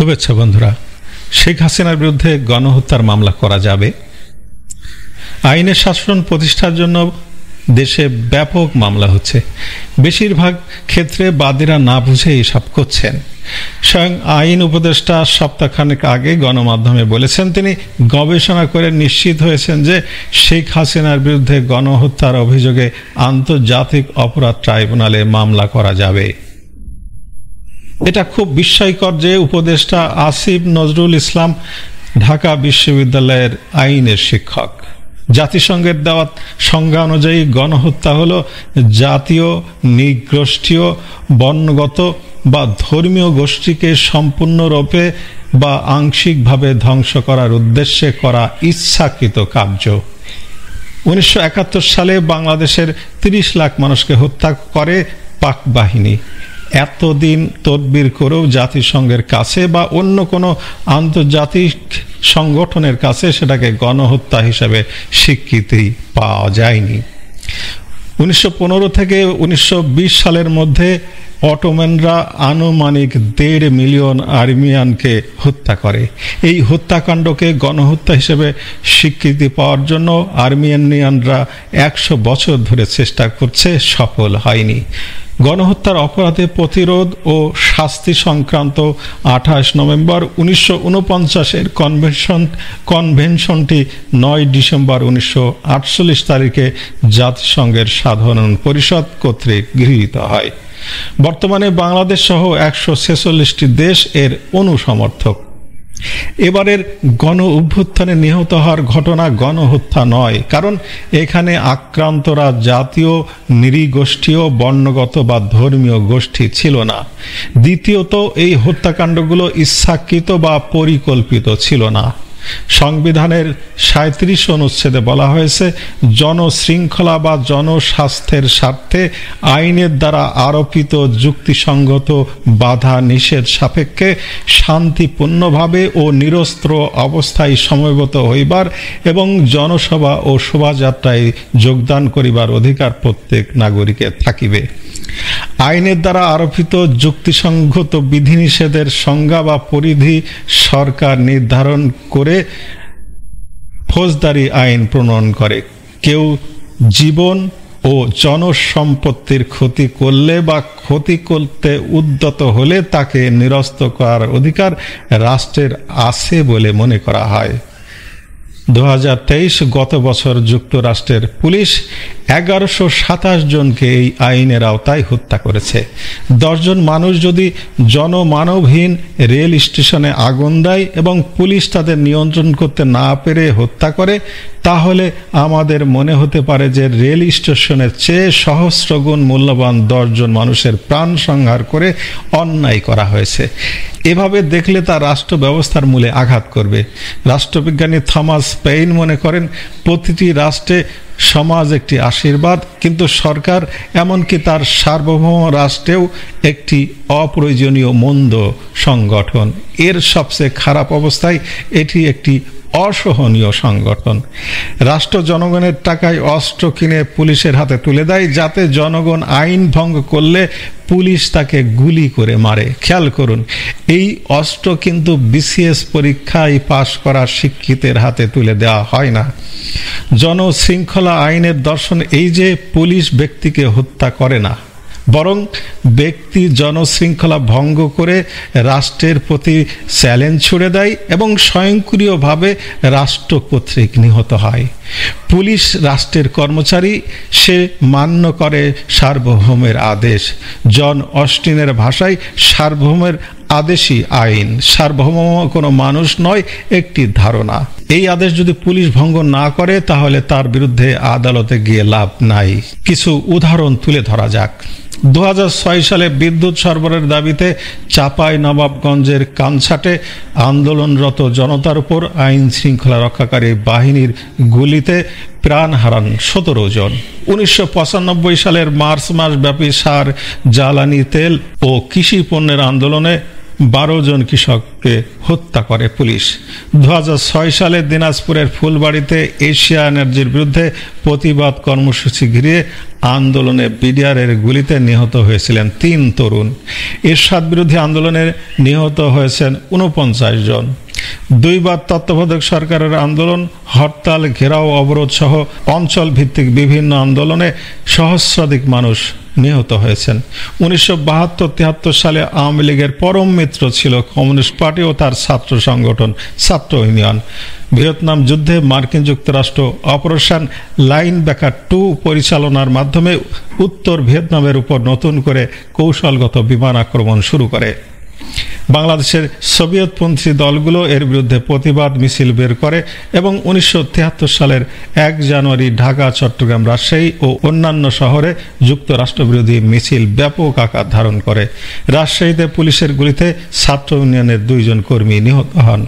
শুভেচ্ছা বন্ধুরা। শেখ হাসিনার বিরুদ্ধে গণহত্যার মামলা করা যাবে। আইনের শাসন প্রতিষ্ঠার জন্য দেশে ব্যাপক মামলা হচ্ছে। বেশিরভাগ ক্ষেত্রে বাদীরা না বুঝে এসব করছেন। স্বয়ং আইন উপদেষ্টা সপ্তাহখানেক আগে গণমাধ্যমে বলেছেন, তিনি গবেষণা করে নিশ্চিত হয়েছেন যে শেখ হাসিনার বিরুদ্ধে গণহত্যার অভিযোগে আন্তর্জাতিক অপরাধ ট্রাইব্যুনালে মামলা করা যাবে। এটা খুব বিস্ময়কর যে উপদেষ্টা আসিফ নজরুল ইসলাম ঢাকা বিশ্ববিদ্যালয়ের আইনের শিক্ষক। জাতিসংঘের দেওয়া সংজ্ঞা অনুযায়ী গণহত্যা হলো জাতীয়, নৃগোষ্ঠীয়, বর্ণগত বা ধর্মীয় গোষ্ঠীকে সম্পূর্ণরূপে বা আংশিকভাবে ধ্বংস করার উদ্দেশ্যে করা ইচ্ছাকৃত কার্য। 1971 সালে বাংলাদেশের 30 লাখ মানুষকে হত্যা করে পাক বাহিনী। এতদিন তদবির করেও জাতিসংঘের কাছে বা অন্য কোনো আন্তর্জাতিক সংগঠনের কাছে সেটাকে গণহত্যা হিসেবে স্বীকৃতি পাওয়া যায়নি। 1915 থেকে 1920 সালের মধ্যে অটোম্যানরা আনুমানিক 1.5 মিলিয়ন আর্মিয়ানকে হত্যা করে। এই হত্যাকাণ্ডকে গণহত্যা হিসেবে স্বীকৃতি পাওয়ার জন্য আর্মেনিয়ানরা 100 বছর ধরে চেষ্টা করছে, সফল হয়নি। গণহত্যার অপরাধে প্রতিরোধ ও শাস্তি সংক্রান্ত 28 নভেম্বর 1949-এর কনভেনশনটি 9 ডিসেম্বর 1948 তারিখে জাতিসংঘের সাধারণ পরিষদ কর্তৃক গৃহীত হয়। বর্তমানে বাংলাদেশ সহ 146টি দেশ এর অনুসমর্থক। এবারের গণ অভ্যুত্থানে নিহত হওয়ার ঘটনা গণহত্যা নয়, কারণ এখানে আক্রান্তরা জাতীয়, নৃগোষ্ঠীয়, বর্ণগত বা ধর্মীয় গোষ্ঠী ছিল না। দ্বিতীয়ত, এই হত্যাকাণ্ডগুলো ইচ্ছাকৃত বা পরিকল্পিত ছিল না। সংবিধানের 37 অনুচ্ছেদে বলা হয়েছে, জনশৃঙ্খলা বা জনস্বাস্থ্যের স্বার্থে আইনের দ্বারা আরোপিত যুক্তিসঙ্গত বাধা নিষেধ সাপেক্ষে শান্তিপূর্ণভাবে ও নিরস্ত্র অবস্থায় সমবেত হইবার এবং জনসভা ও শোভাযাত্রায় যোগদান করিবার অধিকার প্রত্যেক নাগরিকের থাকিবে। আইনের দ্বারা আরোপিত যুক্তিসঙ্গত বিধিনিষেধের সংজ্ঞা বা পরিধি সরকার নির্ধারণ করে ফৌজদারি আইন প্রণয়ন করে। কেউ জীবন ও জনসম্পত্তির ক্ষতি করলে বা ক্ষতি করতে উদ্যত হলে তাকে নিরস্ত করার অধিকার রাষ্ট্রের আছে বলে মনে করা হয়। 2023 গত বছর যুক্তরাষ্ট্রের পুলিশ 1127 জনকে এই আইনের আওতায় হত্যা করেছে। 10 জন মানুষ যদি জনমানবহীন রেল স্টেশনে আগুন দেয় এবং পুলিশ তাদের নিয়ন্ত্রণ করতে না পেরে হত্যা করে, তাহলে আমাদের মনে হতে পারে যে রেল স্টেশনের চেয়ে সহস্রগুণ মূল্যবান 10 জন মানুষের প্রাণ সংহার করে অন্যায় করা হয়েছে। এভাবে দেখলে তা রাষ্ট্র ব্যবস্থার মূলে আঘাত করবে। রাষ্ট্রবিজ্ঞানী থমাস পেইন মনে করেন, প্রতিটি রাষ্ট্রে সমাজ একটি আশীর্বাদ, কিন্তু সরকার এমনকি তার সার্বভৌম রাষ্ট্রেও একটি অপ্রয়োজনীয় মন্দ সংগঠন। এর সবচেয়ে খারাপ অবস্থায় এটি একটি অসহনীয় সংগঠন। রাষ্ট্র জনগণের টাকায় অস্ত্র কিনে পুলিশের হাতে তুলে দেয়, যাতে জনগণ আইন ভঙ্গ করলে পুলিশ তাকে গুলি করে মারে। খেয়াল করুন, এই অস্ত্র কিন্তু বিসিএস পরীক্ষায় পাশ করা শিক্ষিতের হাতে তুলে দেওয়া হয় না। জনশৃঙ্খলা আইনের দর্শন এই যে পুলিশ ব্যক্তিকে হত্যা করে না, বরং ব্যক্তি জনশৃঙ্খলা ভঙ্গ করে রাষ্ট্রের প্রতি চ্যালেঞ্জ ছুড়ে দেয় এবং স্বয়ংক্রিয়ভাবে রাষ্ট্র কর্তৃক নিহত হয়। পুলিশ রাষ্ট্রের কর্মচারী, সে মান্য করে সার্বভৌমের আদেশ। জন অস্টিনের ভাষায় সার্বভৌমের আদেশই আইন। সার্বভৌম কোনো মানুষ নয়, একটি ধারণা। এই আদেশ যদি পুলিশ ভঙ্গ না করে, তাহলে তার বিরুদ্ধে আদালতে গিয়ে লাভ নাই। কিছু উদাহরণ তুলে ধরা যাক। 2006 সালে বিদ্যুৎ সরবরাহের দাবিতে চাঁপাইনবাবগঞ্জের কানছাটে আন্দোলনরত জনতার উপর আইন শৃঙ্খলা রক্ষাকারী বাহিনীর গুলিতে প্রাণ হারান 17 জন। 1995 সালের মার্চ মাস ব্যাপী সার, জ্বালানি তেল ও কৃষি পণ্যের আন্দোলনে 12 জন কৃষককে হত্যা করে পুলিশ। 2006 সালে দিনাজপুরের ফুলবাড়িতে এশিয়া এনার্জির বিরুদ্ধে প্রতিবাদ কর্মসূচি ঘিরে আন্দোলনে বিডিআরের গুলিতে নিহত হয়েছিলেন 3 তরুণ। এরশাদ বিরোধী আন্দোলনে নিহত হয়েছেন 49 জন। 2 বার তত্ত্বাবধায়ক সরকারের আন্দোলন, হরতাল, ঘেরাও, অবরোধ সহ অঞ্চল ভিত্তিক বিভিন্ন আন্দোলনে সহস্রাধিক মানুষ নিহত হয়েছেন। 1972-73 সালে আওয়ামী লীগের পরম মিত্র ছিল কমিউনিস্ট পার্টি ও তার ছাত্র সংগঠন ছাত্র ইউনিয়ন। ভিয়েতনাম যুদ্ধে মার্কিন যুক্তরাষ্ট্র অপারেশন লাইনব্যাকার 2 পরিচালনার মাধ্যমে উত্তর ভিয়েতনামের উপর নতুন করে কৌশলগত বিমান আক্রমণ শুরু করে। বাংলাদেশের সোভিয়েতপন্থী দলগুলো এর বিরুদ্ধে প্রতিবাদ মিছিল বের করে এবং 1973 সালের 1 জানুয়ারি ঢাকা, চট্টগ্রাম, রাজশাহী ও অন্যান্য শহরে যুক্তরাষ্ট্র বিরোধী মিছিল ব্যাপক আকার ধারণ করে। রাজশাহীতে পুলিশের গুলিতে ছাত্র ইউনিয়নের 2 জন কর্মী নিহত হন।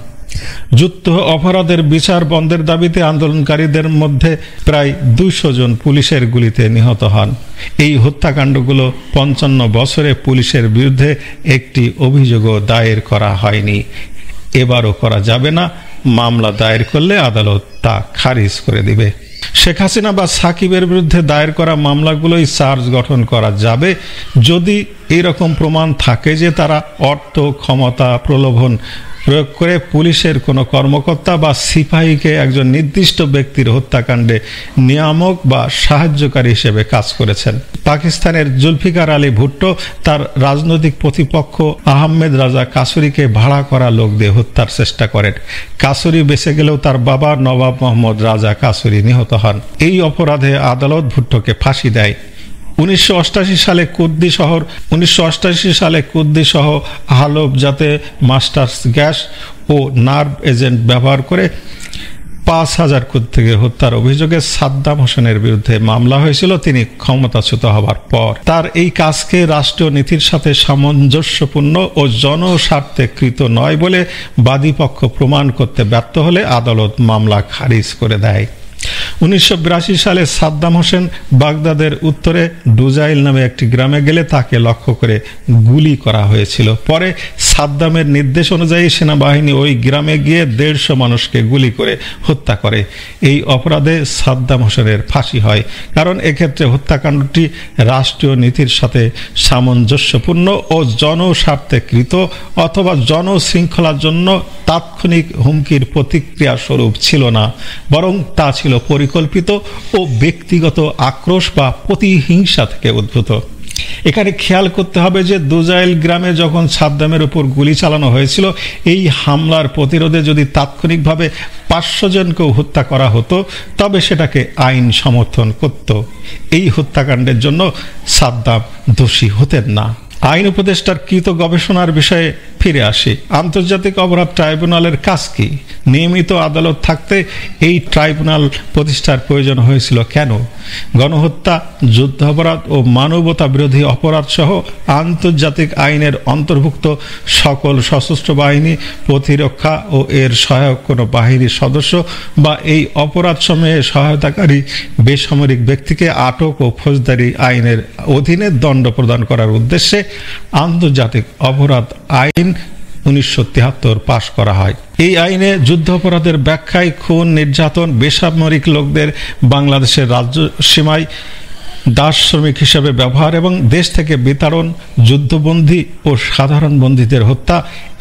যুদ্ধ অপরাধের বিচার বন্ধের দাবিতে আন্দোলনকারীদের মধ্যে প্রায় 200 জন পুলিশের গুলিতে নিহত হন। এই হত্যাকাণ্ডগুলো 55 বছরে পুলিশের বিরুদ্ধে একটি অভিযোগও দায়ের করা হয়নি, এবারও করা যাবে না। মামলা দায়ের করলে আদালত তা খারিজ করে দিবে। শেখ হাসিনা বা সাকিবের বিরুদ্ধে দায়ের করা মামলাগুলোই চার্জ গঠন করা যাবে যদি এরকম প্রমাণ থাকে যে তারা অর্থ, ক্ষমতা, প্রলোভন প্রয়োগ করে পুলিশের কোনো কর্মকর্তা বা সিপাহীকে একজন নির্দিষ্ট ব্যক্তির হত্যাকাণ্ডে নিয়ামক বা সাহায্যকারী হিসেবে কাজ করেছেন। পাকিস্তানের জুলফিকার আলী ভুট্টো তার রাজনৈতিক প্রতিপক্ষ আহমেদ রাজা কাসুরিকে ভাড়া করা লোক দিয়ে হত্যার চেষ্টা করেন। কাসুরি বেঁচে গেলেও তার বাবা নবাব মোহাম্মদ রাজা কাসুরি নিহত হন। এই অপরাধে আদালত ভুট্টোকে ফাঁসি দেয়। 1988 সালে কুদ্দি সহ হালব যাতে মাস্টার্স গ্যাস ও নার্ভ এজেন্ট ব্যবহার করে 5000 কুদ্দিকে হত্যার অভিযোগে সাদ্দাম হোসেনের বিরুদ্ধে মামলা হয়েছিল তিনি ক্ষমতাচ্যুত হবার পর। তার এই কাজকে রাষ্ট্রীয় নীতির সাথে সামঞ্জস্যপূর্ণ ও জনস্বার্থে কৃত নয় বলে বাদীপক্ষ প্রমাণ করতে ব্যর্থ হলে আদালত মামলা খারিজ করে দেয়। 1982 সালে সাদ্দাম হোসেন বাগদাদের উত্তরে ডুজাইল নামে একটি গ্রামে গেলে তাকে লক্ষ্য করে গুলি করা হয়েছিল। পরে সাদ্দামের নির্দেশ অনুযায়ী সেনাবাহিনী ওই গ্রামে গিয়ে 150 মানুষকে গুলি করে হত্যা করে। এই অপরাধে সাদ্দাম হোসেনের ফাঁসি হয়, কারণ এক্ষেত্রে হত্যাকাণ্ডটি রাষ্ট্রীয় নীতির সাথে সামঞ্জস্যপূর্ণ ও জনস্বার্থে কৃত অথবা জনশৃঙ্খলার জন্য তাৎক্ষণিক হুমকির প্রতিক্রিয়া স্বরূপ ছিল না, বরং তা ছিল পরিকল্পিত ও ব্যক্তিগত আক্রোশ বা প্রতিহিংসা থেকে উদ্ভূত। এখানে খেয়াল করতে হবে যে দুজাইল গ্রামে যখন সাদ্দামের উপর গুলি চালানো হয়েছিল, এই হামলার প্রতিরোধে যদি তাৎক্ষণিকভাবে 500 জনকেও হত্যা করা হতো তবে সেটাকে আইন সমর্থন করত। এই হত্যাকাণ্ডের জন্য সাদ্দাম দোষী হতেন না। আইন উপদেষ্টার কৃত গবেষণার বিষয়ে ফিরে আসি। আন্তর্জাতিক অপরাধ ট্রাইব্যুনালের কাজ কি? নিয়মিত আদালত থাকতে এই ট্রাইব্যুনাল প্রতিষ্ঠার প্রয়োজন হয়েছিল কেন? গণহত্যা, যুদ্ধাপরাধ ও মানবতা বিরোধী অপরাধ সহ আন্তর্জাতিক আইনের অন্তর্ভুক্ত সকল সশস্ত্র বাহিনী, প্রতিরক্ষা ও এর সহায়ক কোনো বাহিনীর সদস্য বা এই অপরাধ সমূহে সহায়তাকারী বেসামরিক ব্যক্তিকে আটক ও ফৌজদারি আইনের অধীনে দণ্ড প্রদান করার উদ্দেশ্যে আন্তর্জাতিক অপরাধ আইন 1973 পাশ করা হয়। এই আইনে যুদ্ধাপরাধের ব্যাখ্যায় খুন, নির্যাতন, বেসামরিক লোকদের বাংলাদেশের রাজ্য সীমায় দাস শ্রমিক হিসেবে ব্যবহার এবং দেশ থেকে বিতাড়ন, যুদ্ধবন্দী ও সাধারণ বন্দীদের হত্যা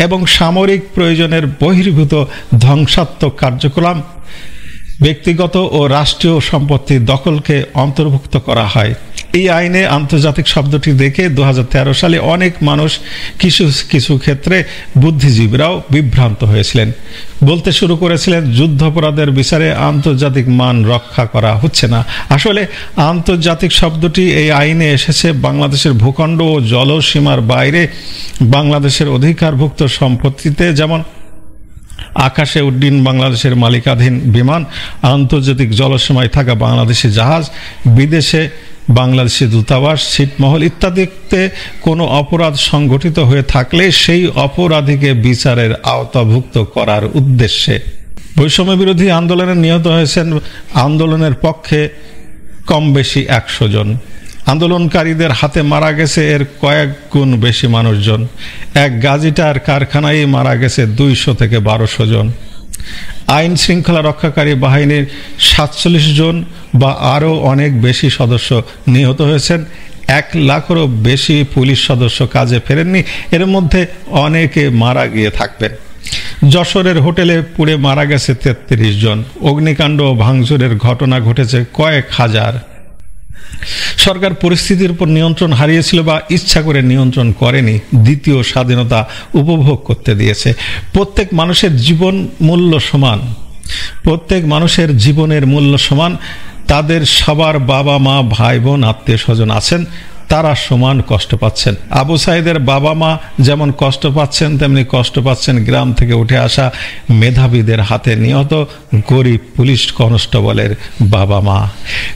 এবং সামরিক প্রয়োজনের বহির্ভূত ধ্বংসাত্মক কার্যকলাপ, ব্যক্তিগত ও রাষ্ট্রীয় সম্পত্তি দখলকে অন্তর্ভুক্ত করা হয়। এই আইনে আন্তর্জাতিক শব্দটি দেখে 2013 সালে অনেক মানুষ, কিছু ক্ষেত্রে বুদ্ধিজীবীরাও বিভ্রান্ত হয়েছিলেন। বলতে শুরু করেছিলেন যুদ্ধাপরাধের বিচারে আন্তর্জাতিক মান রক্ষা করা হচ্ছে না। আসলে আন্তর্জাতিক শব্দটি এই আইনে এসেছে বাংলাদেশের ভূখণ্ড ও জলসীমার বাইরে বাংলাদেশের অধিকারভুক্ত সম্পত্তিতে, যেমন আকাশে উড্ডীন বাংলাদেশের মালিকাধীন বিমান, আন্তর্জাতিক জলসীমায় থাকা বাংলাদেশি জাহাজ, বিদেশে বাংলাদেশি দূতাবাস, ছিটমহল ইত্যাদিতে কোনো অপরাধ সংঘটিত হয়ে থাকলে সেই অপরাধীকে বিচারের আওতাভুক্ত করার উদ্দেশ্যে। বৈষম্য বিরোধী আন্দোলনে নিহত হয়েছেন আন্দোলনের পক্ষে কম বেশি 100 জন। আন্দোলনকারীদের হাতে মারা গেছে এর কয়েক গুণ বেশি মানুষজন। এক গাজীটার কারখানায় মারা গেছে 200 থেকে 1200 জন। আইন শৃঙ্খলা রক্ষাকারী বাহিনীর 47 জন বা আরও অনেক বেশি সদস্য নিহত হয়েছেন। 1 লাখেরও বেশি পুলিশ সদস্য কাজে ফেরেননি, এর মধ্যে অনেকে মারা গিয়ে থাকবেন। যশোরের হোটেলে পুড়ে মারা গেছে 33 জন। অগ্নিকাণ্ড ও ভাঙচুরের ঘটনা ঘটেছে কয়েক হাজার। সরকার পরিস্থিতির উপর নিয়ন্ত্রণ হারিয়েছিল বা ইচ্ছা করে নিয়ন্ত্রণ করেনি, দ্বিতীয় স্বাধীনতা উপভোগ করতে দিয়েছে। প্রত্যেক মানুষের জীবন মূল্য সমান, প্রত্যেক মানুষের জীবনের মূল্য সমান। তাদের সবার বাবা মা ভাই বোন আত্মীয় স্বজন আছেন, তারা সমান কষ্ট পাচ্ছেন। আবু সাইদের বাবা মা যেমন কষ্ট পাচ্ছেন, তেমনি কষ্ট পাচ্ছেন গ্রাম থেকে উঠে আসা মেধাবীদের হাতে নিহত গরিব পুলিশ কনস্টেবলের বাবা মা।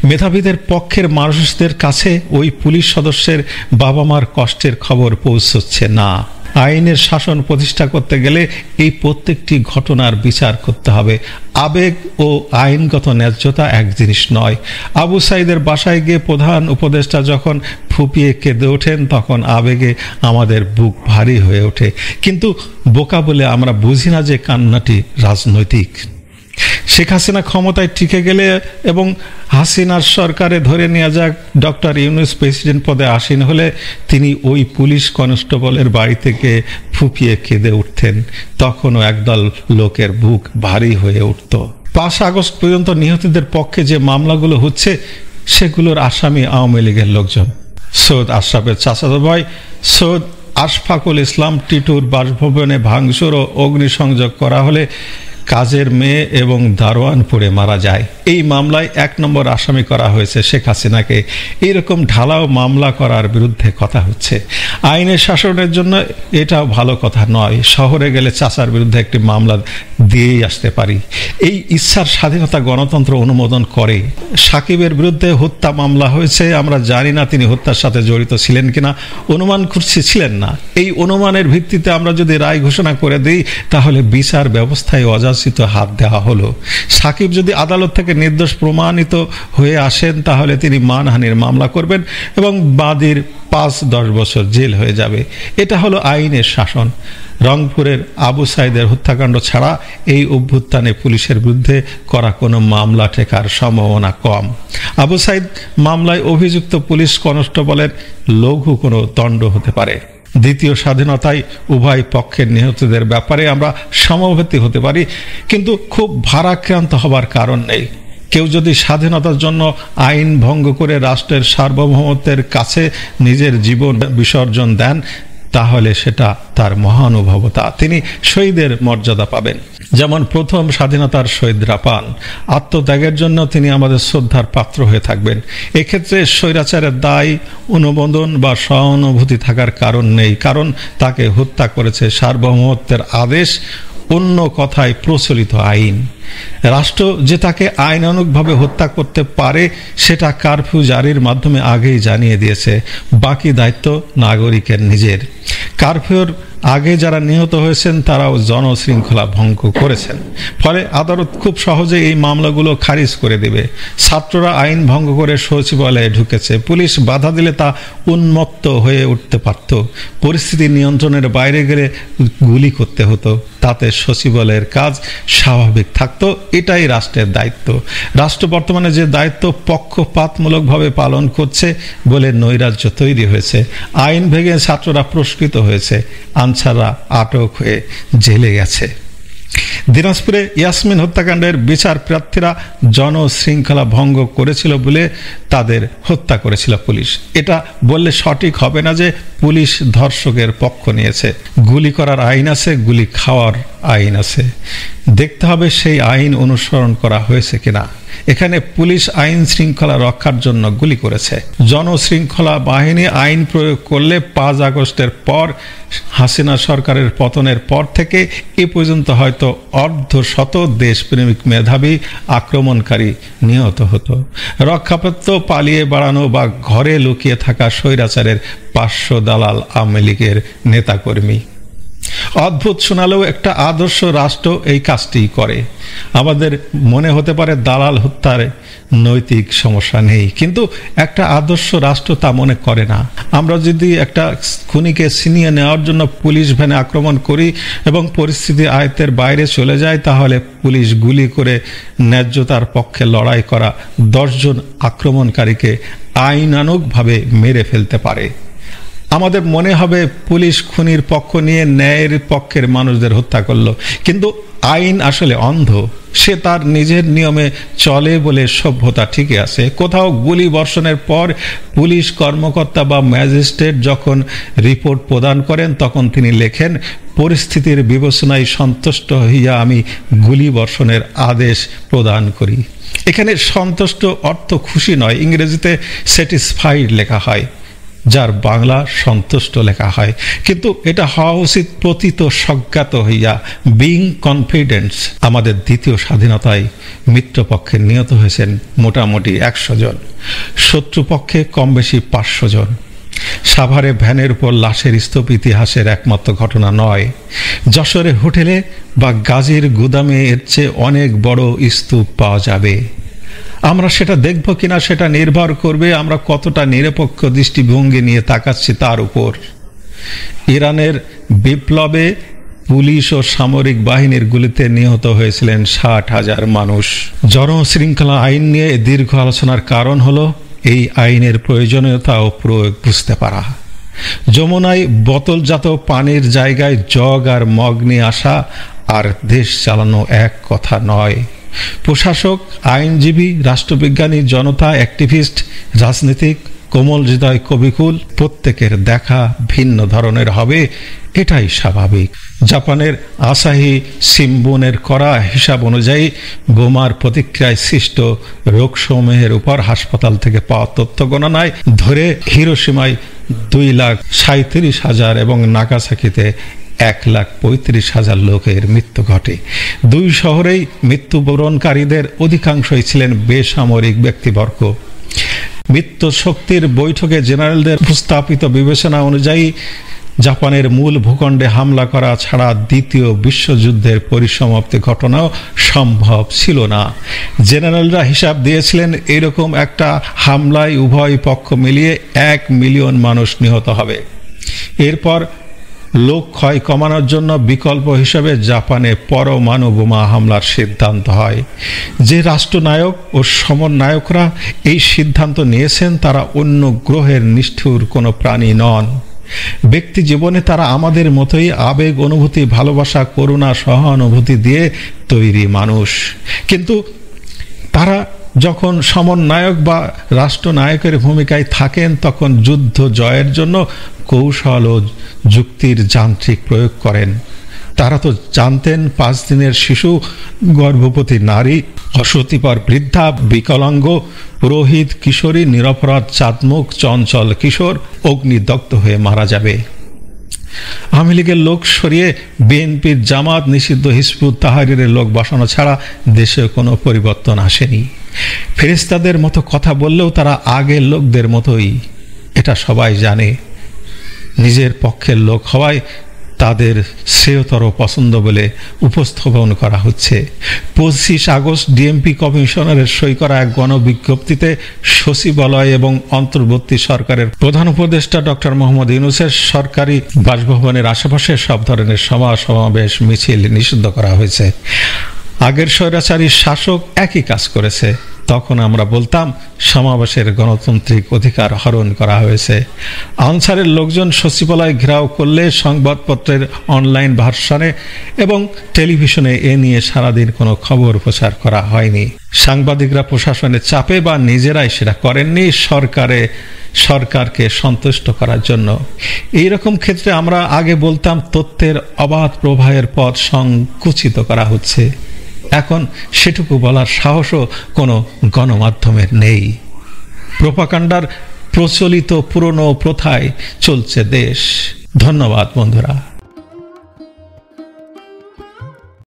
মেধাবীদের পক্ষের মানুষদের কাছে ওই পুলিশ সদস্যের বাবা মার কষ্টের খবর পৌঁছচ্ছে না। আইনের শাসন প্রতিষ্ঠা করতে গেলে এই প্রত্যেকটি ঘটনার বিচার করতে হবে। আবেগ ও আইনগত ন্যায্যতা এক জিনিস নয়। আবু সাইদের বাসায় গিয়ে প্রধান উপদেষ্টা যখন ফুপিয়ে কেঁদে ওঠেন, তখন আবেগে আমাদের বুক ভারী হয়ে ওঠে, কিন্তু বোকা বলে আমরা বুঝি না যে কান্নাটি রাজনৈতিক। শেখ হাসিনা ক্ষমতায় টিকে গেলে এবং হাসিনার সরকারে ধরে নেওয়া যাক ডক্টর ইউনূস প্রেসিডেন্ট পদে আসীন হলে তিনি ওই পুলিশ কনস্টেবলের বাড়ি থেকে ফুপিয়ে কেঁদে উঠতেন। তখনও একদল লোকের বুক ভারী হয়ে উঠত। 5 আগস্ট পর্যন্ত নিহতদের পক্ষে যে মামলাগুলো হচ্ছে, সেগুলোর আসামি আওয়ামী লীগের লোকজন। সৈয়দ আশরাফের চাচাতো ভাই সৈয়দ আশফাকুল ইসলাম টিটুর বাসভবনে ভাঙচুর ও অগ্নিসংযোগ করা হলে কাজের মেয়ে এবং দারোয়ান পড়ে মারা যায়। এই মামলায় 1 নম্বর আসামি করা হয়েছে শেখ হাসিনাকে। এইরকম ঢালাও মামলা করার বিরুদ্ধে কথা হচ্ছে। আইনের শাসনের জন্য এটাও ভালো কথা নয়। শহরে গেলে চাচার বিরুদ্ধে একটি মামলা দিয়েই আসতে পারি। এই ইচ্ছার স্বাধীনতা গণতন্ত্র অনুমোদন করে। সাকিবের বিরুদ্ধে হত্যা মামলা হয়েছে, আমরা জানি না তিনি হত্যার সাথে জড়িত ছিলেন কিনা, অনুমান করছি ছিলেন না। এই অনুমানের ভিত্তিতে আমরা যদি রায় ঘোষণা করে দিই, তাহলে বিচার ব্যবস্থায় অযাচিত হাত দেওয়া হলো। সাকিব যদি আদালত থেকে নির্দোষ প্রমাণিত হয়ে আসেন, তাহলে তিনি মানহানির মামলা করবেন এবং বাদীর 5-10 বছর জেল হয়ে যাবে। এটা হলো আইনের শাসন। রংপুরের আবু সাইদের হত্যাকাণ্ড ছাড়া এই অভ্যুত্থানে পুলিশের বিরুদ্ধে করা কোনো মামলা ঠেকার সম্ভাবনা কম। আবু সাইদ মামলায় অভিযুক্ত পুলিশ কনস্টেবলের লঘু কোনো দণ্ড হতে পারে। দ্বিতীয় স্বাধীনতায় উভয় পক্ষের নিহতদের ব্যাপারে আমরা সমবেতী হতে পারি, কিন্তু খুব ভারাক্রান্ত হবার কারণ নেই। কেউ যদি স্বাধীনতার জন্য আইন ভঙ্গ করে রাষ্ট্রের সার্বভৌমত্বের কাছে নিজের জীবন বিসর্জন দেন, তাহলে সেটা তার মহানুভবতা। তিনি শহীদের মর্যাদা পাবেন, যেমন প্রথম স্বাধীনতার শহীদরা পান। আত্মত্যাগের জন্য তিনি আমাদের শ্রদ্ধার পাত্র হয়ে থাকবেন। এক্ষেত্রে স্বৈরাচারের দায়, অনুমোদন বা সহানুভূতি থাকার কারণ নেই, কারণ তাকে হত্যা করেছে সার্বভৌমত্বের আদেশ, অন্য কথায় প্রচলিত আইন। রাষ্ট্র যে তাকে আইনানুগভাবে হত্যা করতে পারে, সেটা কারফিউ জারির মাধ্যমে আগেই জানিয়ে দিয়েছে। বাকি দায়িত্ব নাগরিকের নিজের। কারফিউর আগে যারা নিহত হয়েছেন, তারাও জনশৃঙ্খলা ভঙ্গ করেছেন। ফলে আদালত খুব সহজে এই মামলাগুলো খারিজ করে দেবে। ছাত্ররা আইন ভঙ্গ করে সচিবালয়ে ঢুকেছে, পুলিশ বাধা দিলে তা উন্মত্ত হয়ে উঠতে পারত। পরিস্থিতি নিয়ন্ত্রণের বাইরে গেলে গুলি করতে হতো, তাতে সচিবালয়ের কাজ স্বাভাবিক থাকতো। এটাই রাষ্ট্রের দায়িত্ব। রাষ্ট্র বর্তমানে যে দায়িত্ব পক্ষপাতমূলকভাবে পালন করছে বলে নৈরাজ্য তৈরি হয়েছে। আইন ভেঙে ছাত্ররা পুরস্কৃত হয়েছে, আনসাররা আটক হয়ে জেলে গেছে। দিনাজপুরে ইয়াসমিন হত্যাকাণ্ডের বিচার প্রার্থীরা জনশৃঙ্খলা ভঙ্গ করেছিল বলে তাদের হত্যা করেছিল পুলিশ। এটা বললে সঠিক হবে না যে পুলিশ ধর্ষকের পক্ষ নিয়েছে। গুলি করার আইন আছে, গুলি খাওয়ার আইন আছে। দেখতে হবে সেই আইন অনুসরণ করা হয়েছে কিনা। এখানে পুলিশ আইন শৃঙ্খলা রক্ষার জন্য গুলি করেছে। জনশৃঙ্খলা বাহিনী আইন প্রয়োগ করলে 5 আগস্টের পর, হাসিনা সরকারের পতনের পর থেকে এ পর্যন্ত হয়তো অর্ধশত দেশপ্রেমিক মেধাবী আক্রমণকারী নিহত হতো। রক্ষাপ্রাপ্ত, পালিয়ে বেড়ানো বা ঘরে লুকিয়ে থাকা স্বৈরাচারের 500 দালাল আওয়ামী লীগের নেতাকর্মী। অদ্ভুত শোনালেও একটা আদর্শ রাষ্ট্র এই কাজটি করে। আমাদের মনে হতে পারে দালাল হত্যার নৈতিক সমস্যা নেই, কিন্তু একটা আদর্শ রাষ্ট্র তা মনে করে না। আমরা যদি একটা খুনিকে ছিনিয়ে নেওয়ার জন্য পুলিশ ভ্যানে আক্রমণ করি এবং পরিস্থিতি আয়ত্তের বাইরে চলে যায়, তাহলে পুলিশ গুলি করে ন্যায্যতার পক্ষে লড়াই করা 10 জন আক্রমণকারীকে আইনানুগভাবে মেরে ফেলতে পারে। আমাদের মনে হবে পুলিশ খুনির পক্ষ নিয়ে ন্যায়ের পক্ষের মানুষদের হত্যা করলো, কিন্তু আইন আসলে অন্ধ। সে তার নিজের নিয়মে চলে বলে সভ্যতা ঠিকই আছে। কোথাও গুলি বর্ষণের পর পুলিশ কর্মকর্তা বা ম্যাজিস্ট্রেট যখন রিপোর্ট প্রদান করেন, তখন তিনি লেখেন, পরিস্থিতির বিবেচনায় সন্তুষ্ট হইয়া আমি গুলি বর্ষণের আদেশ প্রদান করি। এখানে সন্তুষ্ট অর্থ খুশি নয়, ইংরেজিতে স্যাটিসফাইড লেখা হয়, যার বাংলা সন্তুষ্ট লেখা হয়, কিন্তু এটা হওয়া উচিত প্রতীত সজ্ঞাত হইয়া, বিং কনফিডেন্স। আমাদের দ্বিতীয় স্বাধীনতায় মিত্রপক্ষে নিহত হয়েছেন মোটামুটি 100 জন, শত্রুপক্ষে কম বেশি 500 জন। সাভারে ভ্যানের উপর লাশের স্তূপ ইতিহাসের একমাত্র ঘটনা নয়। যশোরে হোটেলে বা গাজীর গুদামে এর চেয়ে অনেক বড় স্তূপ পাওয়া যাবে। আমরা সেটা দেখব কিনা সেটা নির্ভর করবে আমরা কতটা নিরপেক্ষ দৃষ্টিভঙ্গি নিয়ে তাকাচ্ছি তার উপর। ইরানের বিপ্লবে পুলিশ ও সামরিক বাহিনীর গুলিতে নিহত হয়েছিলেন 60,000 মানুষ। জনশৃঙ্খলা আইন নিয়ে দীর্ঘ আলোচনার কারণ হলো এই আইনের প্রয়োজনীয়তা ও প্রয়োগ বুঝতে পারা। যমুনায় বোতলজাত পানির জায়গায় জগ আর মগ নিয়ে আসা আর দেশ চালানো এক কথা নয়। প্রশাসক, আইনজীবী, রাষ্ট্রবিজ্ঞানী, জনতা, অ্যাক্টিভিস্ট, রাজনীতিক, কোমল হৃদয়, কবিকুল প্রত্যেকের দেখা ভিন্ন ধরনের হবে, এটাই স্বাভাবিক। জাপানের আসাহি শিম্বুনের করা হিসাব অনুযায়ী বোমার প্রতিক্রিয়ায় সৃষ্ট রোগসমূহের উপর হাসপাতাল থেকে পাওয়া তথ্য গণনায় ধরে হিরোশিমায় 2,37,000 এবং নাগাসাকিতে 1,35,000 লোকের মৃত্যু ঘটে। 2 শহরেই মৃত্যুবরণকারীদের অধিকাংশই ছিলেন বেসামরিক ব্যক্তিবর্গ। মৃত্যু শক্তির বৈঠকে জেনারেলদের প্রস্তাবিত বিবেচনা অনুযায়ী জাপানের মূল ভূখণ্ডে হামলা করা ছাড়া দ্বিতীয় বিশ্বযুদ্ধের পরিসমাপ্তি ঘটনাও সম্ভব ছিল না। জেনারেলরা হিসাব দিয়েছিলেন এরকম একটা হামলায় উভয় পক্ষ মিলিয়ে 1 মিলিয়ন মানুষ নিহত হবে। এরপর লোক ক্ষয় কমানোর জন্য বিকল্প হিসেবে জাপানে পরমাণু বোমা হামলার সিদ্ধান্ত হয়। যে রাষ্ট্রনায়ক ও সমন্বয়করা এই সিদ্ধান্ত নিয়েছেন তারা অন্য গ্রহের নিষ্ঠুর কোনো প্রাণী নন। ব্যক্তি জীবনে তারা আমাদের মতোই আবেগ, অনুভূতি, ভালোবাসা, করুণা, সহানুভূতি দিয়ে তৈরি মানুষ। কিন্তু তারা যখন সমন্বয়ক বা রাষ্ট্রনায়কের ভূমিকায় থাকেন তখন যুদ্ধ জয়ের জন্য কৌশল ও যুক্তির যান্ত্রিক প্রয়োগ করেন। তারা তো জানতেন 5 দিনের শিশু, গর্ভবতী নারী, অসতিপর বৃদ্ধা, বিকলাঙ্গ, পুরোহিত, কিশোরী, নিরপরাধ চাঁদমুখ, চঞ্চল কিশোর অগ্নিদগ্ধ হয়ে মারা যাবে। আওয়ামী লীগের লোক সরিয়ে বিএনপির, জামাত, নিষিদ্ধ হিজবুত তাহরীরের লোক বসানো ছাড়া দেশে কোনো পরিবর্তন আসেনি। ফেরেশতাদের মতো কথা বললেও তারা আগের লোকদের মতোই, এটা সবাই জানে। নিজের পক্ষের লোক হওয়ায় তাদের শ্রেয়তর পছন্দ বলে উপস্থাপন করা হচ্ছে। 25 আগস্ট ডিএমপি কমিশনারের সই করা এক গণবিজ্ঞপ্তিতে সচিবালয় এবং অন্তর্বর্তী সরকারের প্রধান উপদেষ্টা ডক্টর মোহাম্মদ ইউনূসের সরকারি বাসভবনের আশেপাশে সব ধরনের সমাবেশ, মিছিল নিষিদ্ধ করা হয়েছে। আগের স্বৈরাচারী শাসক একই কাজ করেছে। তখন আমরা বলতাম সমাবেশের গণতান্ত্রিক অধিকার হরণ করা হয়েছে। আনসারের লোকজন সচিবালয় ঘেরাও করলে সংবাদপত্রের অনলাইন ভার্সনে এবং টেলিভিশনে এ নিয়ে সারাদিন কোনো খবর প্রচার করা হয়নি। সাংবাদিকরা প্রশাসনের চাপে বা নিজেরাই সেটা করেননি, সরকারকে সন্তুষ্ট করার জন্য। এইরকম ক্ষেত্রে আমরা আগে বলতাম তথ্যের অবাধ প্রবাহের পথ সংকুচিত করা হচ্ছে। এখন সেটুকু বলার সাহসও কোনো গণমাধ্যমের নেই। প্রোপাগান্ডার প্রচলিত পুরনো প্রথায় চলছে দেশ। ধন্যবাদ বন্ধুরা।